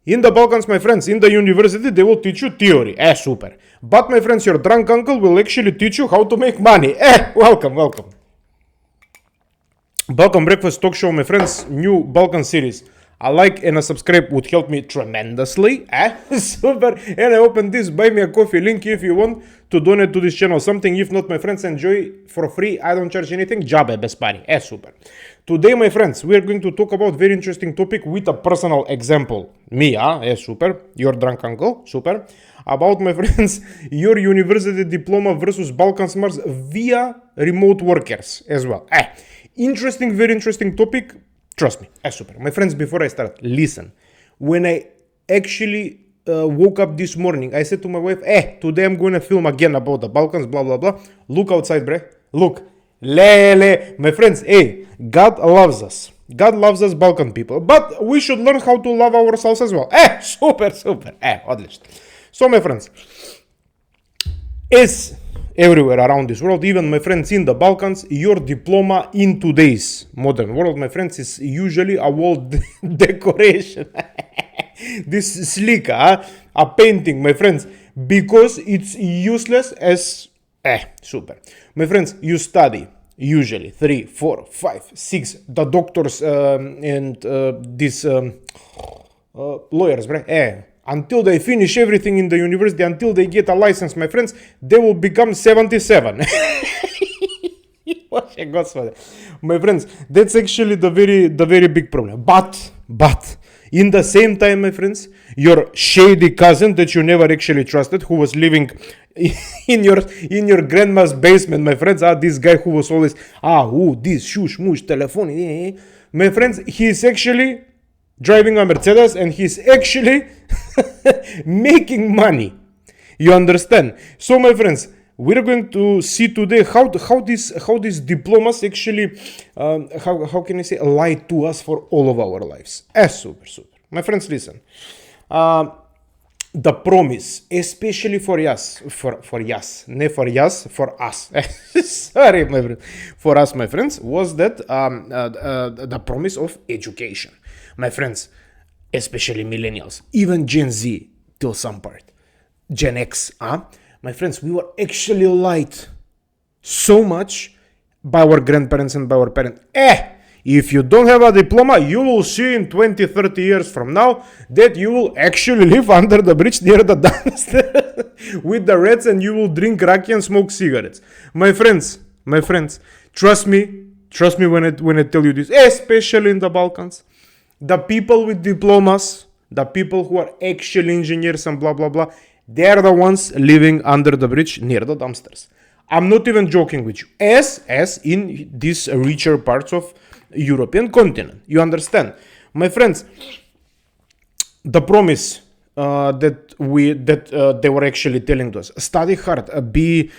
In the Balkans, my friends, in the university, they will teach you theory. Super. But, my friends, your drunk uncle will actually teach you how to make money. Welcome. Balkan Breakfast talk show, my friends, new Balkan series. A like and a subscribe would help me tremendously. Super. And I open this buy me a coffee link if you want to donate to this channel something. If not, my friends, enjoy for free. I don't charge anything. Jabe bespari. Super. Today, my friends, we are going to talk about very interesting topic with a personal example. Me, super. Your drunk uncle, super. About, my friends, your university diploma versus Balkan Smarts via remote workers as well. Interesting, very interesting topic. Trust me, super. My friends, before I start, listen. When I actually woke up this morning, I said to my wife, today I'm going to film again about the Balkans, blah, blah, blah. Look outside, bre. Look. Lele. My friends, God loves us. God loves us, Balkan people. But we should learn how to love ourselves as well. Super. Odlično. So, my friends, is everywhere around this world, even my friends in the Balkans, your diploma in today's modern world, my friends, is usually a wall decoration. This slika, a painting, my friends, because it's useless as super. My friends, you study usually 3, 4, 5, 6, the doctors and these lawyers, until they finish everything in the university, until they get a license, my friends, they will become 77. My friends, that's actually the very big problem. But in the same time, my friends, your shady cousin that you never actually trusted, who was living in your grandma's basement, my friends, this guy who was always this shush mush telephone, my friends, he is actually driving a Mercedes and he's actually making money. You understand? So, my friends, we're going to see today how these diplomas actually how can I say lie to us for all of our lives. Super. My friends, listen. The promise, especially for us. Sorry, my friend. For us, my friends, was that the promise of education. My friends, especially millennials, even Gen Z till some part, Gen X, my friends, we were actually lied so much by our grandparents and by our parents. If you don't have a diploma, you will see in 20, 30 years from now that you will actually live under the bridge near the dumpster with the rats and you will drink raki and smoke cigarettes. My friends, trust me when I tell you this, especially in the Balkans. The people with diplomas, the people who are actually engineers and blah, blah, blah, they're the ones living under the bridge near the dumpsters. I'm not even joking with you. As in these richer parts of European continent. You understand? My friends, the promise that they were actually telling to us, study hard, study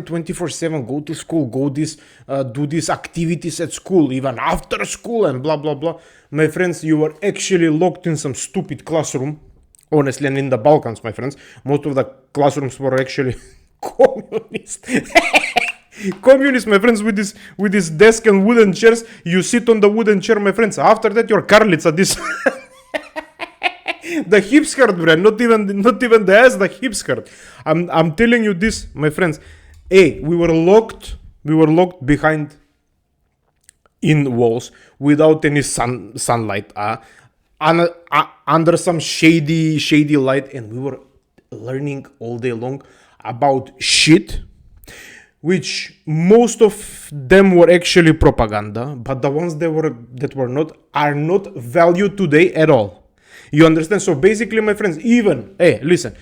24/7, go to school, do these activities at school, even after school and blah, blah, blah. My friends, you were actually locked in some stupid classroom. Honestly, and in the Balkans, my friends, most of the classrooms were actually communist. Communist, my friends, with this desk and wooden chairs. You sit on the wooden chair, my friends. After that, your Karlica, this the hip skirt, brand, not even the ass, the hip skirt. I'm telling you this, my friends. We were locked behind in walls without any sunlight. Under some shady light, and we were learning all day long about shit, which most of them were actually propaganda, but the ones that were not are not valued today at all. You understand? So basically, my friends, even listen,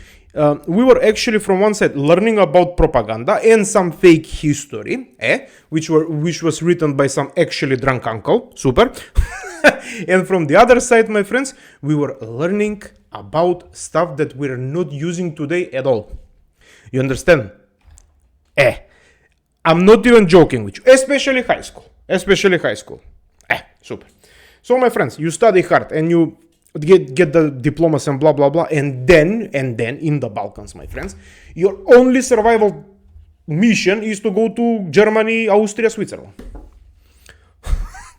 we were actually from one side learning about propaganda and some fake history, which was written by some actually drunk uncle, super. And from the other side, my friends, we were learning about stuff that we're not using today at all. You understand? I'm not even joking with you, especially high school. Super. So, my friends, you study hard and you get the diplomas and blah, blah, blah. And then in the Balkans, my friends, your only survival mission is to go to Germany, Austria, Switzerland.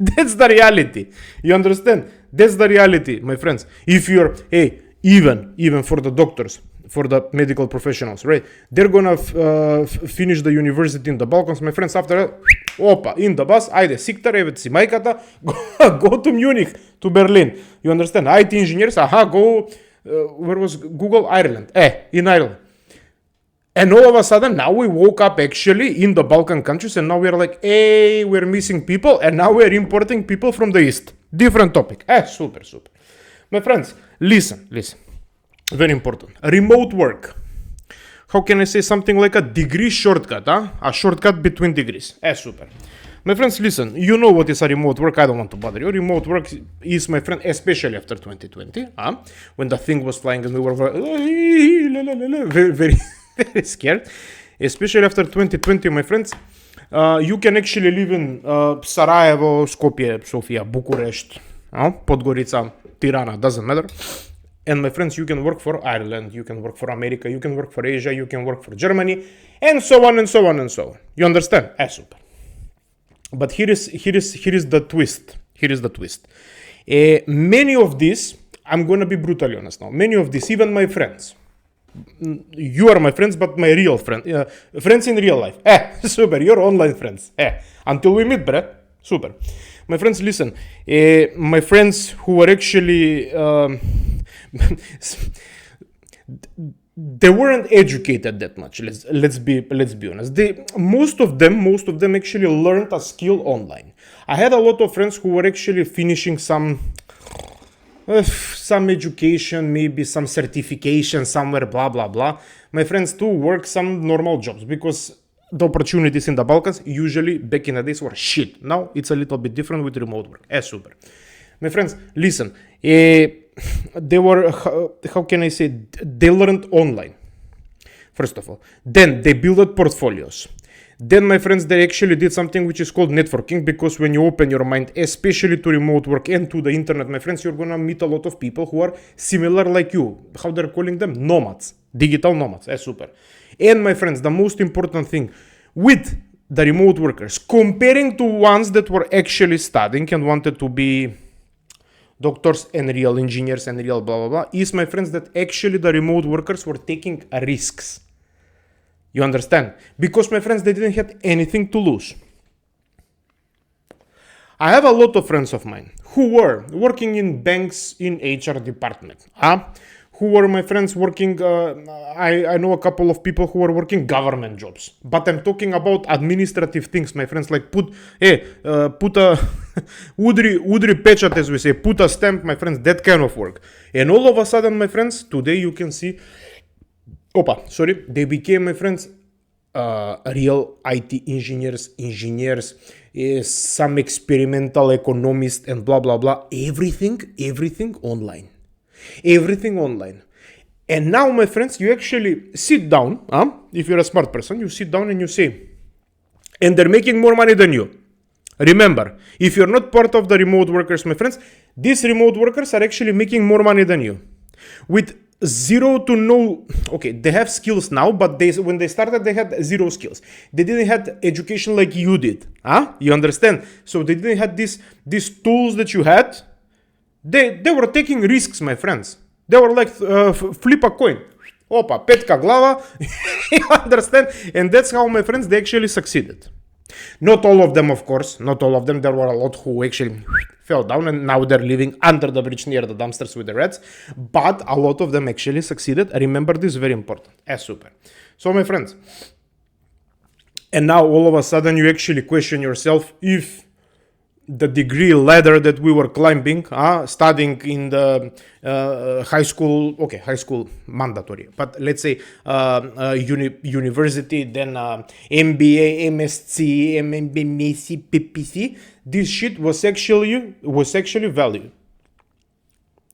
That's the reality. You understand? That's the reality, my friends. If you're, hey, even for the doctors, for the medical professionals, right? They're gonna finish the university in the Balkans, my friends. After that, opa, in the bus, ajde, siktare, već si majkata, go to Munich, to Berlin. You understand? IT engineers, go, where was Google? Ireland. In Ireland. And all of a sudden, now we woke up actually in the Balkan countries, and now we're like, hey, we're missing people, and now we're importing people from the East. Different topic. Super. My friends, listen. Very important. Remote work. How can I say something like a degree shortcut, A shortcut between degrees. Super. My friends, listen, you know what is a remote work. I don't want to bother you. Remote work is, my friend, especially after 2020, when the thing was flying and we were very, very, very scared. Especially after 2020, my friends, you can actually live in Sarajevo, Skopje, Sofia, Bucharest, Podgorica, Tirana, doesn't matter. And my friends, you can work for Ireland, you can work for America, you can work for Asia, you can work for Germany, and so on and so on and so on. You understand? Super. But here is the twist. Many of these, I'm gonna be brutally honest now. Many of these, even my friends, you are my friends, but my real friend, friends in real life. Super. You're online friends. Until we meet, bruh. Super. My friends, listen. My friends who are actually they weren't educated that much. Let's be honest. Most of them actually learned a skill online. I had a lot of friends who were actually finishing some education, maybe some certification somewhere, blah blah blah. My friends too work some normal jobs because the opportunities in the Balkans usually back in the days were shit. Now it's a little bit different with remote work. Super. My friends, listen. They were, how can I say, they learned online, first of all. Then they built portfolios. Then, my friends, they actually did something which is called networking, because when you open your mind, especially to remote work and to the internet, my friends, you're gonna meet a lot of people who are similar like you. How they're calling them? Nomads. Digital nomads. Super. And, my friends, the most important thing with the remote workers, comparing to ones that were actually studying and wanted to be doctors and real engineers and real blah blah blah, is, my friends, that actually the remote workers were taking risks. You understand? Because, my friends, they didn't have anything to lose. I have a lot of friends of mine who were working in banks in HR department. Who were, my friends, working, I know a couple of people who were working government jobs. But I'm talking about administrative things, my friends, like put a udri pečat, as we say, put a stamp, my friends, that kind of work. And all of a sudden, my friends, today you can see, they became, my friends, real IT engineers, some experimental economists and blah, blah, blah. Everything online. Everything online. And now, my friends, you actually sit down, if you're a smart person, you sit down and you say, and they're making more money than you. Remember, if you're not part of the remote workers, my friends, these remote workers are actually making more money than you. With zero to no, they have skills now, but when they started, they had zero skills. They didn't have education like you did. You understand? So they didn't have these tools that you had. They were taking risks, my friends. They were like, flip a coin. Petka glava. You understand? And that's how, my friends, they actually succeeded. Not all of them, of course. Not all of them. There were a lot who actually fell down and now they're living under the bridge near the dumpsters with the rats. But a lot of them actually succeeded. Remember, this is very important. Super. So, my friends, and now all of a sudden you actually question yourself if the degree ladder that we were climbing, studying in the high school mandatory, but let's say university, then MBA, MSc, MBC, PPC, this shit was actually value.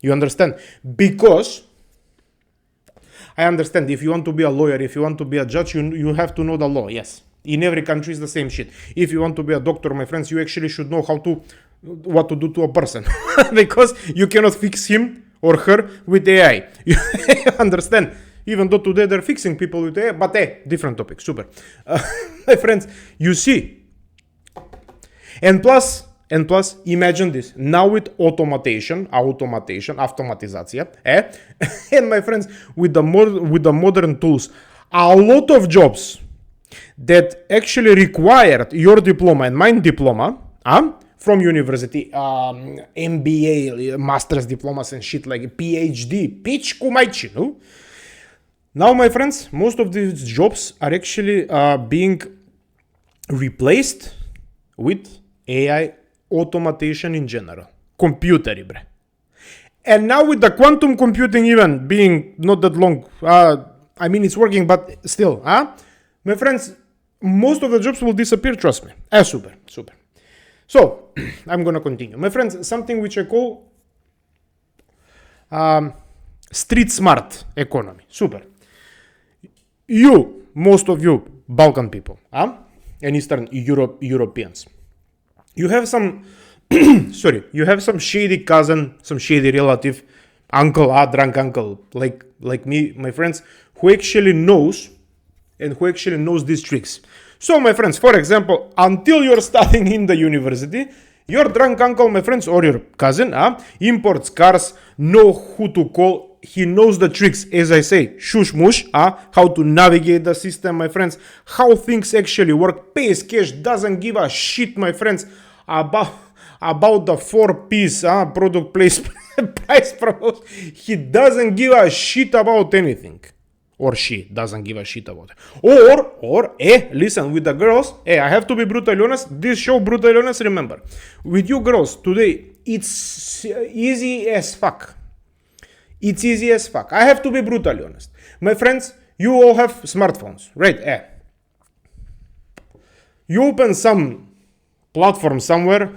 You understand? Because I understand, if you want to be a lawyer, if you want to be a judge, you have to know the law, yes. In every country is the same shit. If you want to be a doctor, my friends, you actually should know what to do to a person. Because you cannot fix him or her with AI. You understand? Even though today they're fixing people with AI, but different topic, super. My friends, you see. And plus, imagine this. Now with automatizacja, and my friends, with the modern tools, a lot of jobs that actually required your diploma and my diploma, from university, MBA, master's diplomas and shit like PhD, no? Now, my friends, most of these jobs are actually being replaced with AI automation in general. Computer, bre. And now with the quantum computing even being not that long, it's working, but still, my friends, most of the jobs will disappear, trust me. Super. So, I'm gonna continue. My friends, something which I call street smart economy. Super. Most of you, Balkan people, and Eastern Europeans, you have some, you have some shady cousin, some shady relative, uncle, drunk uncle, like me, my friends, who actually knows these tricks. So, my friends, for example, until you're studying in the university, your drunk uncle, my friends, or your cousin, imports cars, know who to call. He knows the tricks, as I say, shush mush, how to navigate the system, my friends, how things actually work, pays cash, doesn't give a shit, my friends, about the 4-piece product price promotion. He doesn't give a shit about anything. Or she doesn't give a shit about it. Or, listen, with the girls, I have to be brutally honest, this show, brutally honest, remember, with you girls, today, it's easy as fuck. It's easy as fuck. I have to be brutally honest. My friends, you all have smartphones, right? You open some platform somewhere,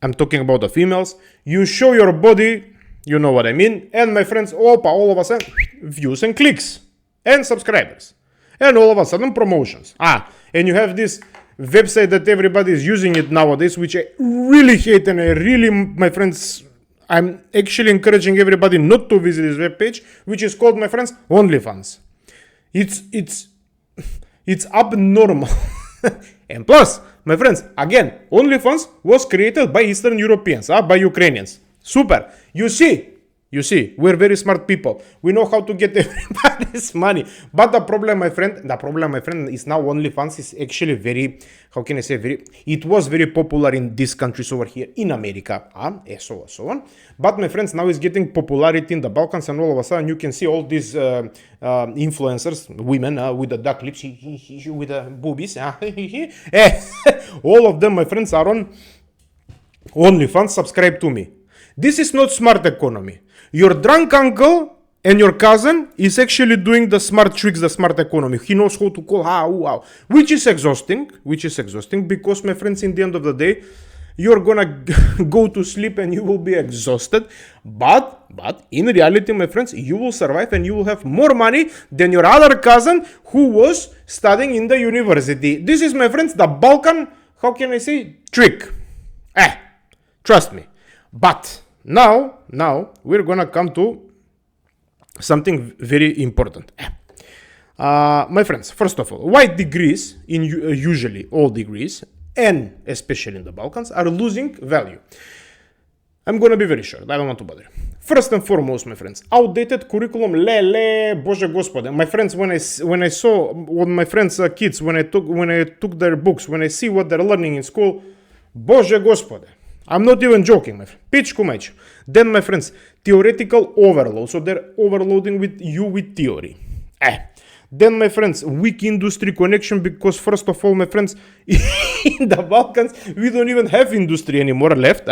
I'm talking about the females, you show your body, you know what I mean, and my friends, all of a sudden, views and clicks, and subscribers, and all of a sudden promotions. And you have this website that everybody is using it nowadays, which I really hate, and I really, my friends, I'm actually encouraging everybody not to visit this webpage, which is called, my friends, OnlyFans. It's abnormal. And plus, my friends, again, OnlyFans was created by Eastern Europeans, by Ukrainians. Super. You see, we're very smart people. We know how to get everybody's money. But the problem, my friend, is now OnlyFans is actually very, it was very popular in these countries over here, in America, so on. But my friends, now it's getting popularity in the Balkans, and all of a sudden you can see all these influencers, women with the duck lips, with the boobies, all of them, my friends, are on OnlyFans. Subscribe to me. This is not smart economy. Your drunk uncle and your cousin is actually doing the smart tricks, the smart economy. He knows how to call, which is exhausting, because, my friends, in the end of the day, you're gonna go to sleep and you will be exhausted. But in reality, my friends, you will survive and you will have more money than your other cousin who was studying in the university. This is, my friends, the Balkan, trick. Trust me. But now we're gonna come to something very important. My friends, first of all, why degrees, usually all degrees, and especially in the Balkans, are losing value? I'm gonna be very short, I don't want to bother. First and foremost, my friends, outdated curriculum, Bože Gospode. My friends, when I saw what my friends' kids, when I took their books, when I see what they're learning in school, Bože Gospode. I'm not even joking, my friend. Pičku majču. Then, my friends, theoretical overload. So they're overloading with theory. Then, my friends, weak industry connection, because first of all, my friends, in the Balkans, we don't even have industry anymore left.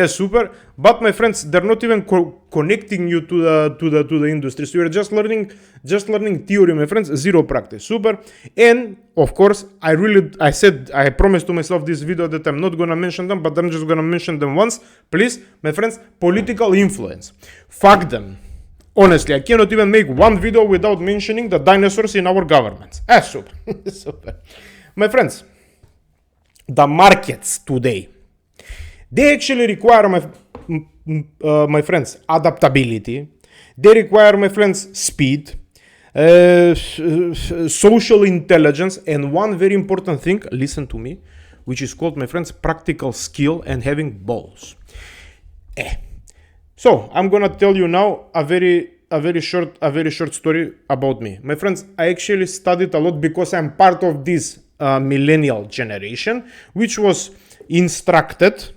Super. But, my friends, they're not even connecting you to the industry. So you're just learning theory, my friends, zero practice. Super. And of course, I promised to myself this video that I'm not gonna mention them, but I'm just gonna mention them once. Please, my friends, political influence. Fuck them. Honestly, I cannot even make one video without mentioning the dinosaurs in our governments. Super. Super. My friends, the markets today, they actually require, my friends, adaptability. They require, my friends, speed, social intelligence, and one very important thing, listen to me, which is called, my friends, practical skill and having balls. So I'm gonna tell you now a very short story about me. My friends, I actually studied a lot because I'm part of this millennial generation, which was instructed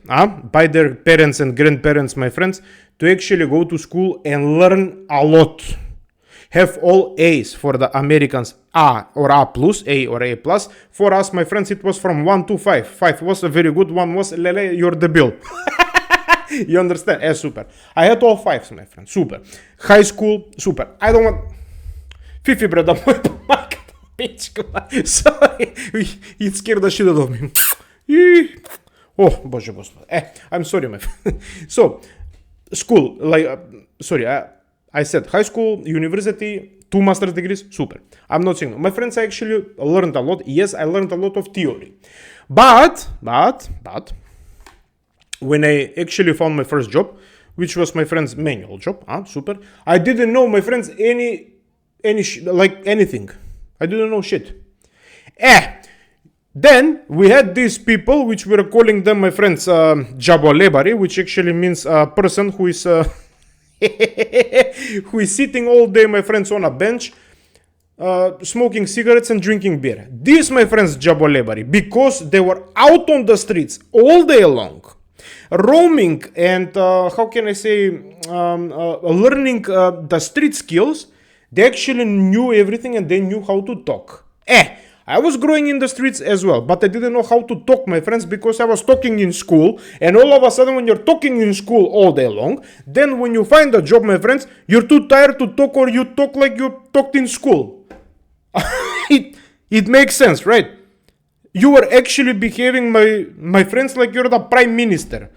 by their parents and grandparents, my friends, to actually go to school and learn a lot. Have all A's for the Americans, A or A plus, A or A plus. For us, my friends, it was from 1 to 5. 5 was a very good, 1 was, lele, you're the bill. You understand? Super. I had all 5s, my friend. Super. High school, super. I don't want... Fifi, bre, da moj pomagat. Pička. Sorry. It scared the shit out of me. Oh, Bože gospod. I'm sorry, my friend. So, school, like, I said high school, university, 2 master's degrees, super. I'm not saying no. My friends, I actually learned a lot. Yes, I learned a lot of theory. But, when I actually found my first job, which was my friend's manual job, super. I didn't know, my friends, anything. I didn't know shit. Then we had these people, which we were calling them, my friends, jabolebari, which actually means a person who is who is sitting all day, my friends, on a bench, smoking cigarettes and drinking beer. These, my friends, jabolebari, because they were out on the streets all day long, roaming and learning the street skills. They actually knew everything and they knew how to talk. I was growing in the streets as well, but I didn't know how to talk, my friends, because I was talking in school. And all of a sudden, when you're talking in school all day long, then when you find a job, my friends, you're too tired to talk, or you talk like you talked in school. It makes sense, right? You were actually behaving, my friends, like you're the prime minister.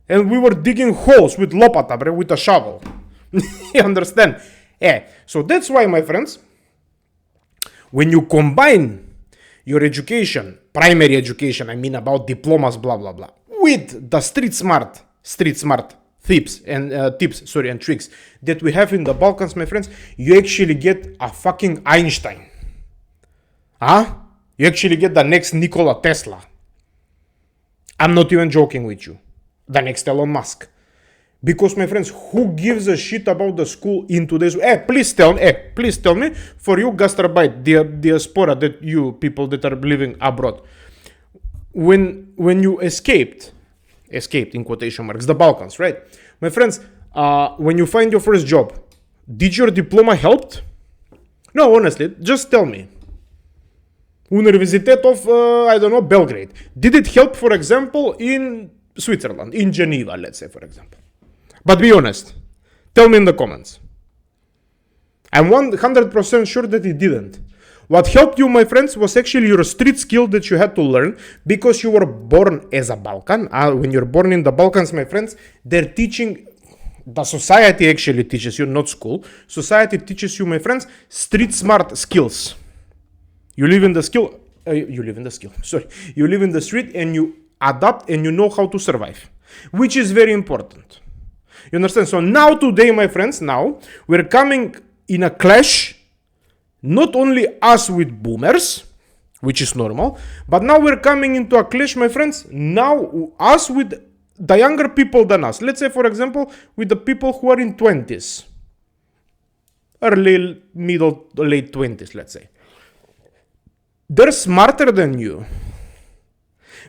And we were digging holes with lopata, bro, with a shovel. You understand? So that's why, my friends, when you combine your education, primary education, I mean about diplomas, blah, blah, blah, with the street smart tips and tricks that we have in the Balkans, my friends, you actually get a fucking Einstein. You actually get the next Nikola Tesla. I'm not even joking with you. The next Elon Musk. Because, my friends, who gives a shit about the school in today's... please tell me, for you gastarbite, the diaspora, that you people that are living abroad, when you escaped in quotation marks, the Balkans, right? My friends, when you find your first job, did your diploma help? No, honestly, just tell me. Universitet of, Belgrade. Did it help, for example, in Switzerland, in Geneva, let's say, for example? But be honest. Tell me in the comments. I'm 100% sure that it didn't. What helped you, my friends, was actually your street skill that you had to learn because you were born as a Balkan. When you're born in the Balkans, my friends, they're teaching... The society actually teaches you, not school. Society teaches you, my friends, street smart skills. You live in the street and you adapt and you know how to survive. Which is very important. You understand? So now today, my friends, we're coming in a clash, not only us with boomers, which is normal, but now we're coming into a clash, my friends, now us with the younger people than us. Let's say, for example, with the people who are in 20s, early, middle, late 20s, let's say. They're smarter than you.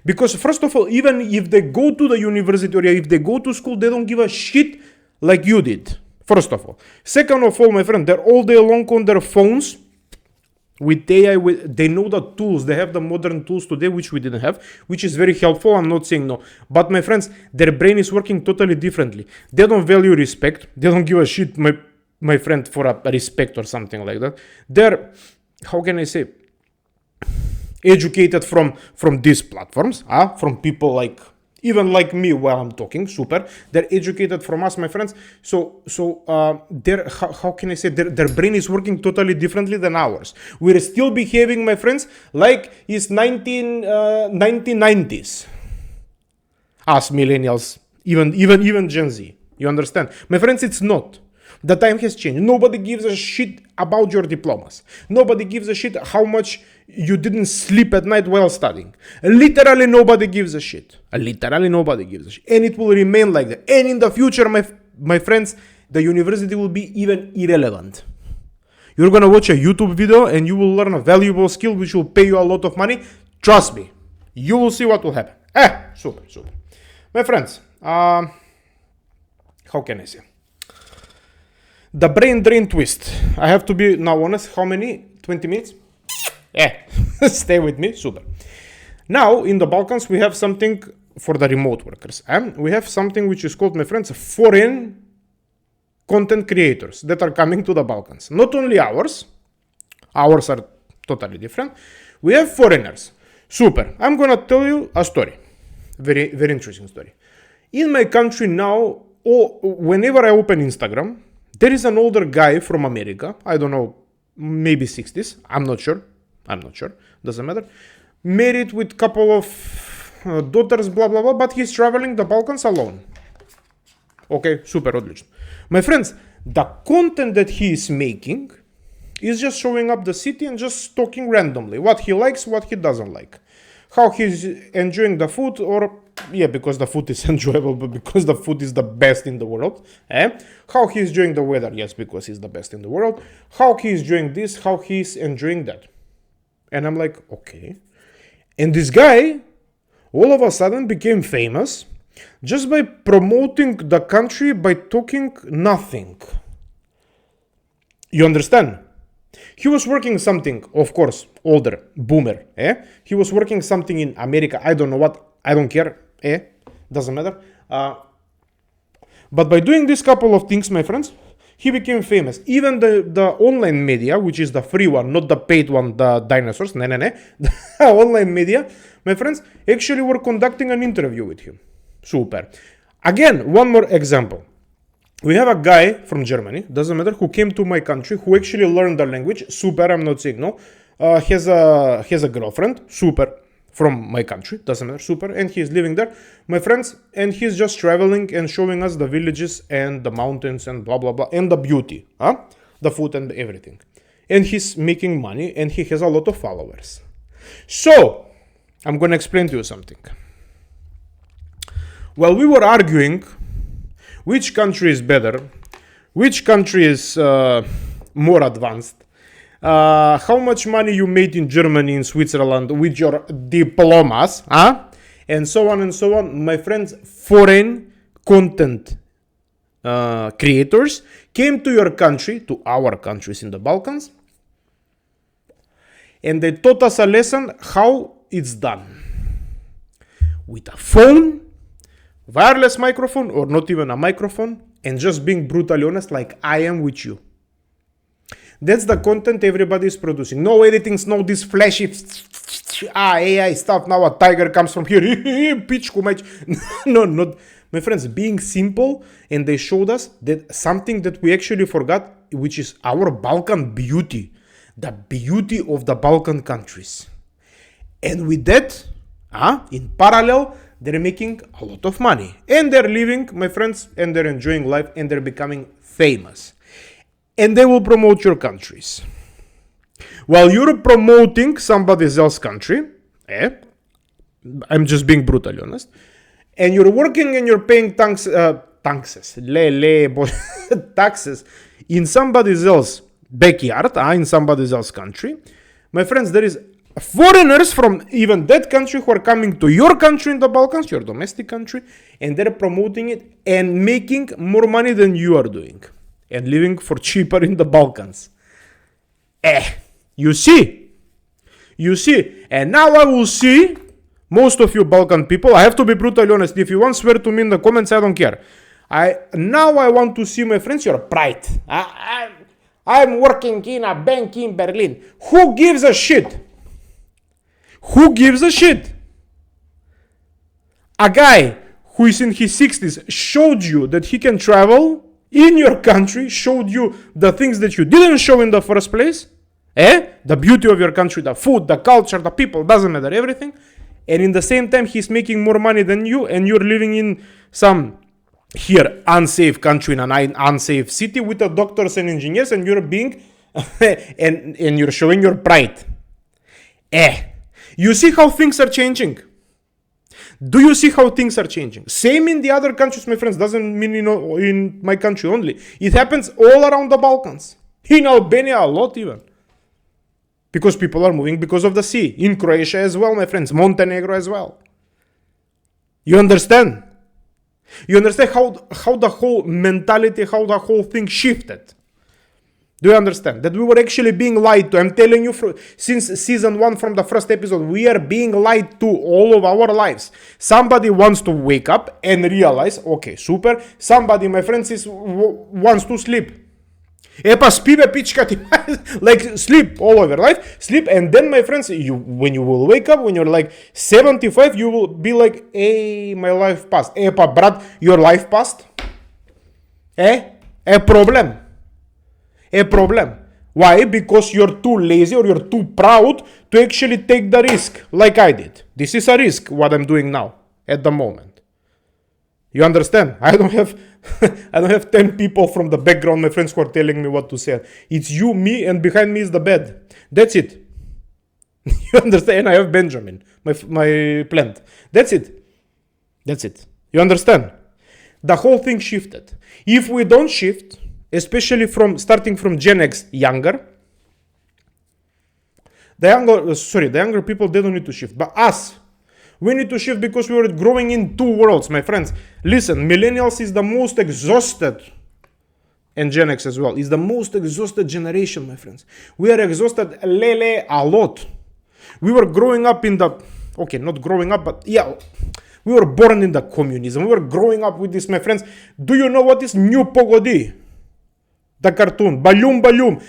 Because first of all, even if they go to the university or if they go to school, they don't give a shit like you did. First of all. Second of all, my friend, they're all day long on their phones with AI. They know the tools. They have the modern tools today, which we didn't have, which is very helpful. I'm not saying no. But my friends, their brain is working totally differently. They don't value respect. They don't give a shit, my friend, for a respect or something like that. They're, how can I say, educated from these platforms, from people like, even like me while I'm talking, super. They're educated from us, my friends. So they're, how can I say, their brain is working totally differently than ours. We're still behaving, my friends, like it's 1990s. Us millennials, even Gen Z. You understand? My friends, it's not. The time has changed. Nobody gives a shit about your diplomas. Nobody gives a shit how much you didn't sleep at night while studying. Literally nobody gives a shit. Literally nobody gives a shit. And it will remain like that. And in the future, my friends, the university will be even irrelevant. You're gonna watch a YouTube video and you will learn a valuable skill which will pay you a lot of money. Trust me. You will see what will happen. Super. My friends, how can I say? The brain drain twist. I have to be now honest. How many? 20 minutes? Stay with me. Super. Now, in the Balkans, we have something for the remote workers. We have something which is called, my friends, foreign content creators that are coming to the Balkans. Not only ours. Ours are totally different. We have foreigners. Super. I'm going to tell you a story. Very, very interesting story. In my country now, whenever I open Instagram, there is an older guy from America. I don't know, maybe 60s. I'm not sure. Doesn't matter. Married with couple of daughters, blah, blah, blah. But he's traveling the Balkans alone. Okay, super, отлично. My friends, the content that he is making is just showing up the city and just talking randomly. What he likes, what he doesn't like. How he's enjoying the food, or because the food is enjoyable, but because the food is the best in the world. How he's enjoying the weather, yes, because he's the best in the world. How he's enjoying this, how he's enjoying that. And I'm like, okay. And this guy, all of a sudden became famous just by promoting the country by talking nothing. You understand? He was working something, of course, older, boomer. He was working something in America. I don't know what. I don't care. Doesn't matter. But by doing this couple of things, my friends, he became famous. Even the online media, which is the free one, not the paid one, the dinosaurs. The online media, my friends, actually were conducting an interview with him. Super. Again, one more example. We have a guy from Germany, doesn't matter, who came to my country, who actually learned the language. Super, I'm not saying no. Has a girlfriend, super, from my country, doesn't matter, super, and he's living there, my friends, and he's just traveling and showing us the villages and the mountains and blah, blah, blah, and the beauty, the food and everything. And he's making money, and he has a lot of followers. So, I'm going to explain to you something. While we were arguing which country is better, which country is more advanced, how much money you made in Germany, in Switzerland with your diplomas, and so on, my friends, foreign content creators came to your country, to our countries in the Balkans, and they taught us a lesson how it's done. With a phone, wireless microphone, or not even a microphone, and just being brutally honest like I am with you. That's the content everybody is producing. No editings, no this flashy AI stuff. Now a tiger comes from here. No, not. My friends, being simple, and they showed us that something that we actually forgot, which is our Balkan beauty. The beauty of the Balkan countries. And with that, in parallel, they're making a lot of money. And they're living, my friends, and they're enjoying life, and they're becoming famous. And they will promote your countries. While you're promoting somebody else's country, I'm just being brutally honest, and you're working and you're paying taxes in somebody else's backyard, in somebody else's country, my friends, there is foreigners from even that country who are coming to your country in the Balkans, your domestic country, and they're promoting it and making more money than you are doing and living for cheaper in the Balkans. You see, and now I will see most of you Balkan people. I have to be brutally honest. If you want to swear to me in the comments, I don't care. I want to see, my friends, your pride. I'm working in a bank in Berlin. Who gives a shit? Who gives a shit? A guy who is in his 60s showed you that he can travel in your country, showed you the things that you didn't show in the first place. The beauty of your country, the food, the culture, the people, doesn't matter, everything. And in the same time, he's making more money than you, and you're living in some here unsafe country in an unsafe city with the doctors and engineers, and you're being and you're showing your pride. You see how things are changing? Do you see how things are changing? Same in the other countries, my friends. Doesn't mean in my country only. It happens all around the Balkans. In Albania a lot even. Because people are moving because of the sea. In Croatia as well, my friends. Montenegro as well. You understand? You understand how the whole mentality, how the whole thing shifted? Do you understand? That we were actually being lied to. I'm telling you, since season 1 from the first episode, we are being lied to all of our lives. Somebody wants to wake up and realize, okay, super. Somebody, my friends, wants to sleep. Like sleep all of your life. Sleep, and then, my friends, when you will wake up, when you're like 75, you will be like, hey, my life passed. Pa, brat, your life passed? A problem. A problem. Why? Because you're too lazy or you're too proud to actually take the risk like I did. This is a risk, what I'm doing now, at the moment. You understand? I don't have 10 people from the background, my friends, who are telling me what to say. It's you, me, and behind me is the bed. That's it. You understand? I have Benjamin, my plant. That's it. That's it. You understand? The whole thing shifted. If we don't shift, especially starting from Gen X younger, the younger people, they don't need to shift. But us, we need to shift because we are growing in two worlds, my friends. Listen, millennials is the most exhausted, and Gen X as well, is the most exhausted generation, my friends. We are exhausted a lot. We were growing up in not growing up, but yeah, we were born in the communism. We were growing up with this, my friends. Do you know what is New Pogodi? The cartoon, Balloon.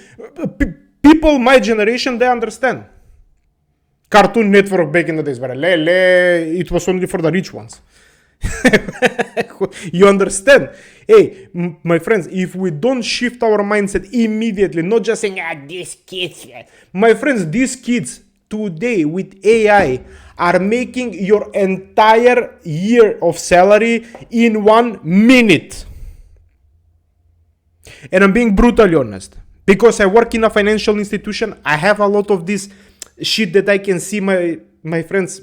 People my generation, they understand. Cartoon Network back in the days, but it was only for the rich ones. You understand? Hey, my friends, if we don't shift our mindset immediately, not just saying, these kids. My friends, these kids today with AI are making your entire year of salary in 1 minute. And I'm being brutally honest. Because I work in a financial institution, I have a lot of this shit that I can see my friends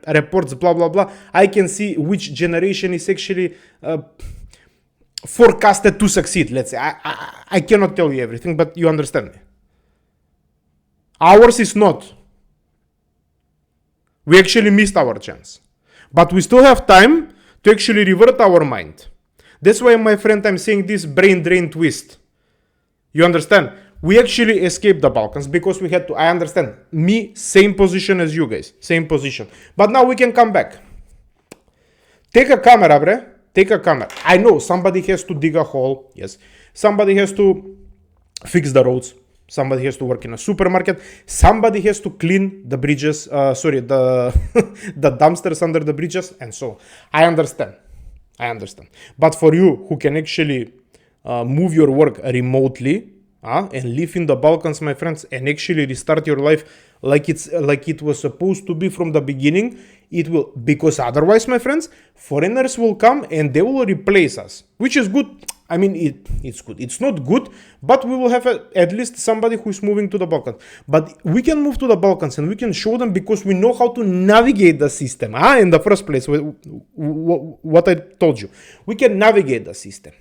reports, blah, blah, blah. I can see which generation is actually forecasted to succeed, let's say. I cannot tell you everything, but you understand me. Ours is not. We actually missed our chance. But we still have time to actually revert our mind. That's why, my friend, I'm saying this brain drain twist. You understand? We actually escaped the Balkans because we had to. I understand. Me, same position as you guys. Same position. But now we can come back. Take a camera, bre. Take a camera. I know somebody has to dig a hole. Yes. Somebody has to fix the roads. Somebody has to work in a supermarket. Somebody has to clean the bridges. The dumpsters under the bridges. And so I understand. But for you who can actually move your work remotely and live in the Balkans, my friends, and actually restart your life like it was supposed to be from the beginning, it will, because otherwise, my friends, foreigners will come and they will replace us, which is good. I mean, it's good. It's not good, but we will have at least somebody who is moving to the Balkans. But we can move to the Balkans and we can show them because we know how to navigate the system. In the first place, what I told you. We can navigate the system.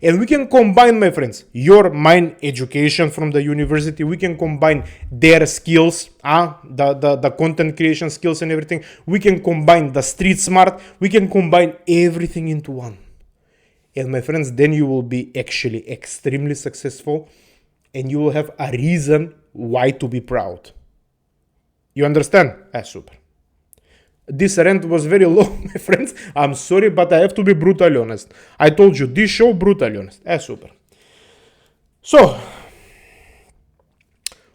And we can combine, my friends, mine education from the university. We can combine their skills, the content creation skills and everything. We can combine the street smart. We can combine everything into one. And my friends, then you will be actually extremely successful and you will have a reason why to be proud. You understand? Super. This rant was very long, my friends. I'm sorry, but I have to be brutally honest. I told you, this show, brutally honest. Super. So,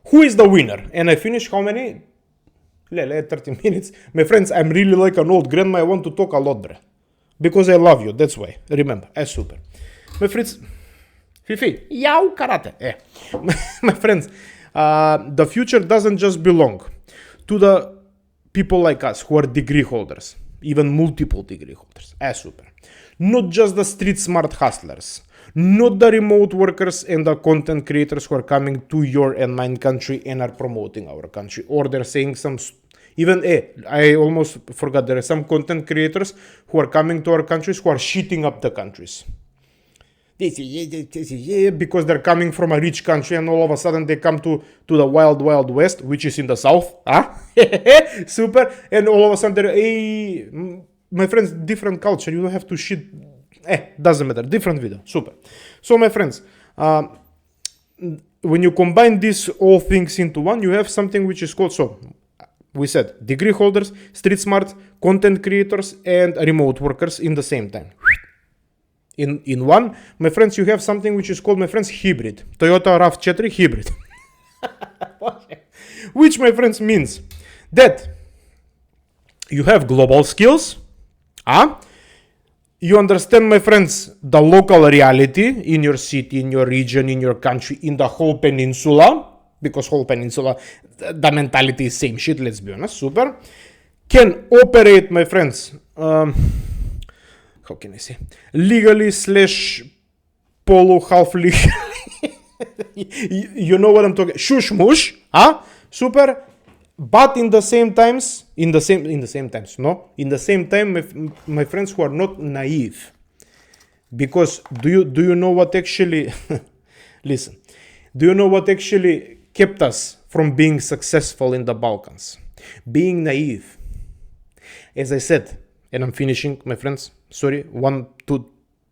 who is the winner? And I finished how many? 30 minutes. My friends, I'm really like an old grandma. I want to talk a lot, bruh. Because I love you, that's why. Remember, super. My friends, Fifi, yau karate. My friends, the future doesn't just belong to the people like us who are degree holders, even multiple degree holders. Super. Not just the street smart hustlers, not the remote workers and the content creators who are coming to your and mine country and are promoting our country, or they're saying some even I almost forgot, there are some content creators who are coming to our countries who are shitting up the countries. Because they're coming from a rich country and all of a sudden they come to the wild west, which is in the south. Super. And all of a sudden they're, my friends, different culture, you don't have to shit. Doesn't matter, different video. Super. So my friends, when you combine these all things into one, you have something which is called, so we said degree holders, street smart, content creators, and remote workers in the same time. In one, my friends, you have something which is called, my friends, hybrid. Toyota RAV4 hybrid. Which, my friends, means that you have global skills. You understand, my friends, the local reality in your city, in your region, in your country, in the whole peninsula. Because whole peninsula, the mentality is same shit, let's be honest. Super. Can operate, my friends, how can I say, legally / polo half legally. You know what I'm talking, shush mush, super. But in the same time, my friends, who are not naive. Because do you know what actually listen, do you know what actually kept us from being successful in the Balkans? Being naive. As I said, and I'm finishing, my friends, sorry, 2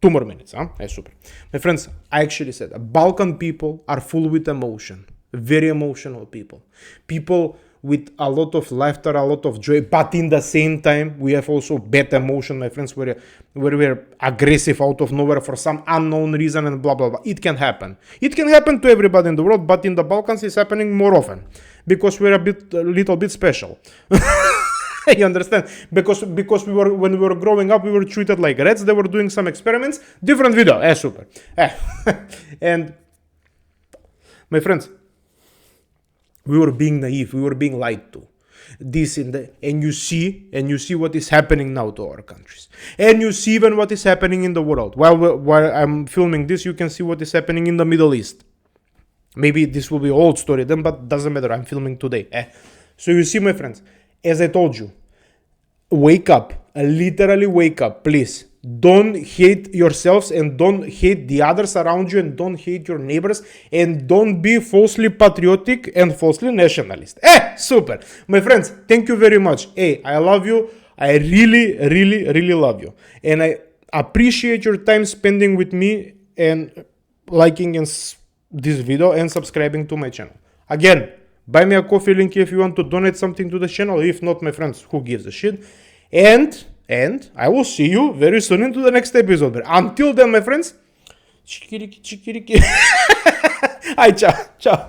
more minutes, super. My friends, I actually said, Balkan people are full with emotion, very emotional people. People with a lot of laughter, a lot of joy, but in the same time, we have also bad emotion, my friends, where we're aggressive out of nowhere for some unknown reason and blah, blah, blah. It can happen. It can happen to everybody in the world, but in the Balkans, it's happening more often because we're a little bit special. You understand? Because when we were growing up, we were treated like rats. They were doing some experiments. Different video. Super. And my friends, we were being naive. We were being lied to. And you see what is happening now to our countries. And you see even what is happening in the world. While I'm filming this, you can see what is happening in the Middle East. Maybe this will be old story then, but doesn't matter. I'm filming today. So you see, my friends, as I told you, wake up, literally wake up, please. Don't hate yourselves and don't hate the others around you and don't hate your neighbors and don't be falsely patriotic and falsely nationalist. Super. My friends, thank you very much. I love you. I really, really, really love you. And I appreciate your time spending with me and liking this video and subscribing to my channel. Again, buy me a coffee link if you want to donate something to the channel. If not, my friends, who gives a shit? And I will see you very soon into the next episode. But until then, my friends, chikiriki. Ciao.